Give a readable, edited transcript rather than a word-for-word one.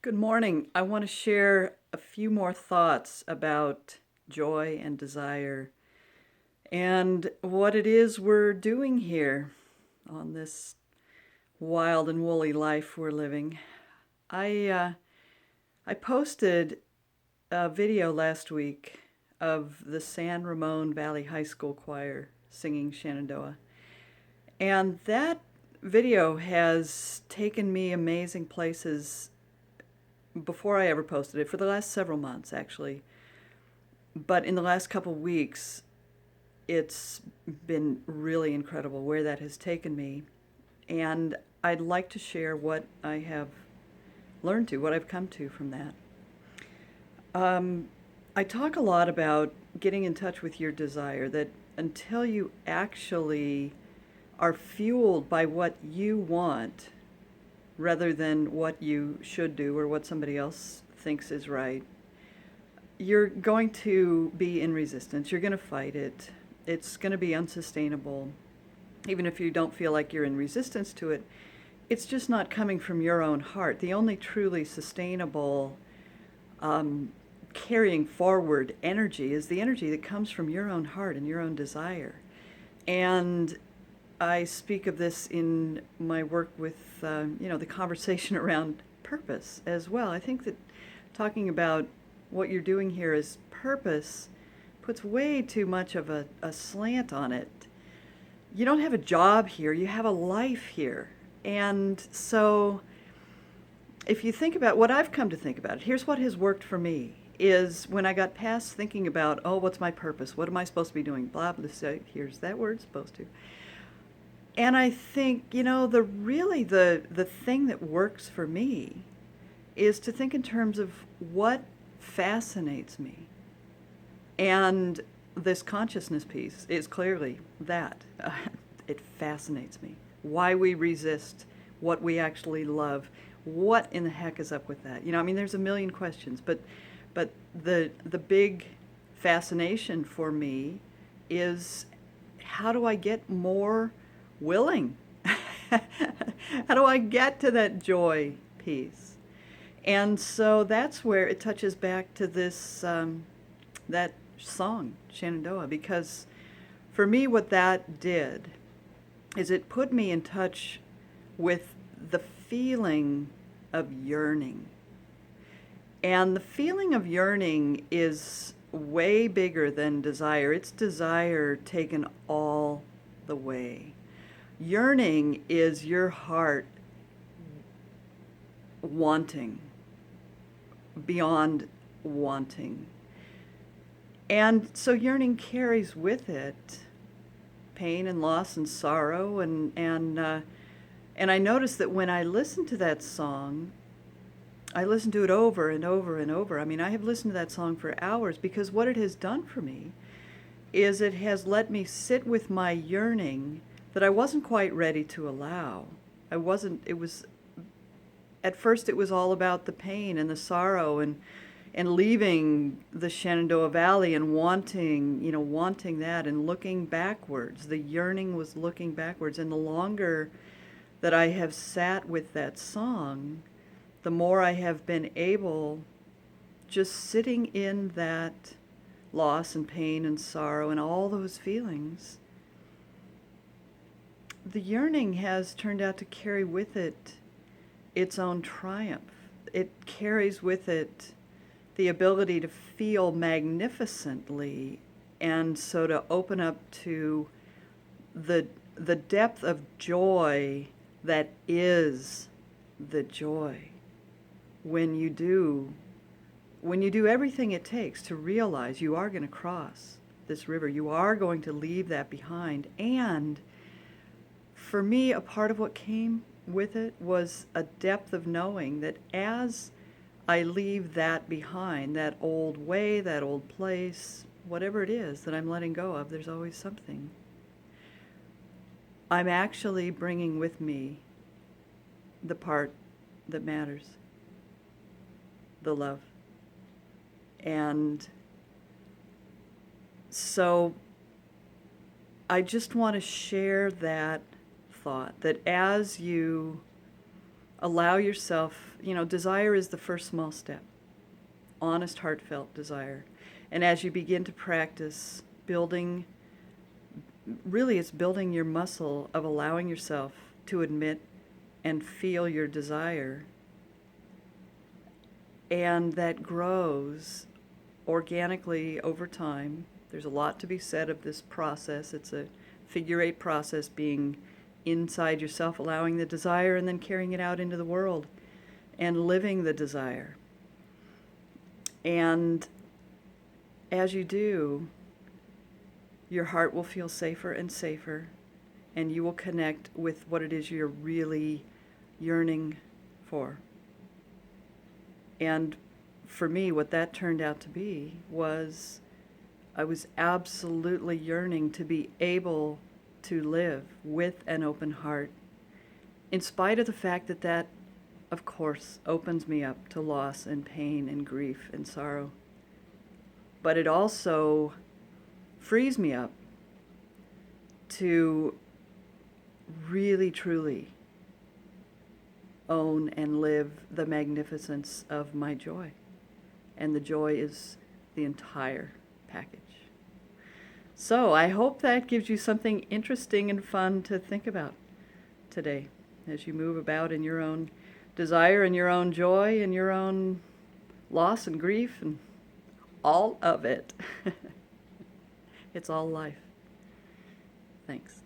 Good morning. I want to share a few more thoughts about joy and desire and what it is we're doing here on this wild and woolly life we're living. I posted a video last week of the San Ramon Valley High School Choir singing Shenandoah. And that video has taken me amazing places before I ever posted it, for the last several months actually. But in the last couple of weeks, it's been really incredible where that has taken me. And I'd like to share what I have learned what I've come to from that. I talk a lot about getting in touch with your desire, that until you actually are fueled by what you want rather than what you should do or what somebody else thinks is right, you're going to be in resistance. You're going to fight it. It's going to be unsustainable. Even if you don't feel like you're in resistance to it, it's just not coming from your own heart. The only truly sustainable carrying forward energy is the energy that comes from your own heart and your own desire. And I speak of this in my work with, the conversation around purpose as well. I think that talking about what you're doing here as purpose puts way too much of a slant on it. You don't have a job here, you have a life here. And so if you think about what I've come to think about, here's what has worked for me is when I got past thinking about, oh, what's my purpose? What am I supposed to be doing? Blah, blah, blah. Here's that word, supposed to. And I think, the thing that works for me is to think in terms of what fascinates me. And this consciousness piece is clearly that. It fascinates me. Why we resist, what we actually love. What in the heck is up with that? There's a million questions, but the big fascination for me is, how do I get more willing? How do I get to that joy piece? And so that's where it touches back to this that song Shenandoah, because for me what that did is it put me in touch with the feeling of yearning. And the feeling of yearning is way bigger than desire. It's desire taken all the way. Yearning is your heart wanting, beyond wanting. And so yearning carries with it pain and loss and sorrow, and I noticed that when I listened to that song, I listened to it over and over and over. I have listened to that song for hours, because what it has done for me is it has let me sit with my yearning that I wasn't quite ready to allow. At first it was all about the pain and the sorrow and leaving the Shenandoah Valley and wanting that and looking backwards. The yearning was looking backwards. And the longer that I have sat with that song, the more I have been able, just sitting in that loss and pain and sorrow and all those feelings, the yearning has turned out to carry with it its own triumph. It carries with it the ability to feel magnificently, and so to open up to the depth of joy that is the joy when you do everything it takes to realize you are going to cross this river, you are going to leave that behind. And for me, a part of what came with it was a depth of knowing that as I leave that behind, that old way, that old place, whatever it is that I'm letting go of, there's always something. I'm actually bringing with me the part that matters, the love. And so I just want to share that thought, that as you allow yourself desire is the first small step. Honest, heartfelt desire. And as you begin to practice building, really it's building your muscle of allowing yourself to admit and feel your desire. And that grows organically over time. There's a lot to be said of this process. It's a figure eight process, being inside yourself, allowing the desire and then carrying it out into the world and living the desire. And as you do, your heart will feel safer and safer, and you will connect with what it is you're really yearning for. And for me, what that turned out to be was I was absolutely yearning to be able to live with an open heart, in spite of the fact that that, of course, opens me up to loss and pain and grief and sorrow. But it also frees me up to really, truly own and live the magnificence of my joy. And the joy is the entire package. So I hope that gives you something interesting and fun to think about today as you move about in your own desire and your own joy and your own loss and grief and all of it. It's all life. Thanks.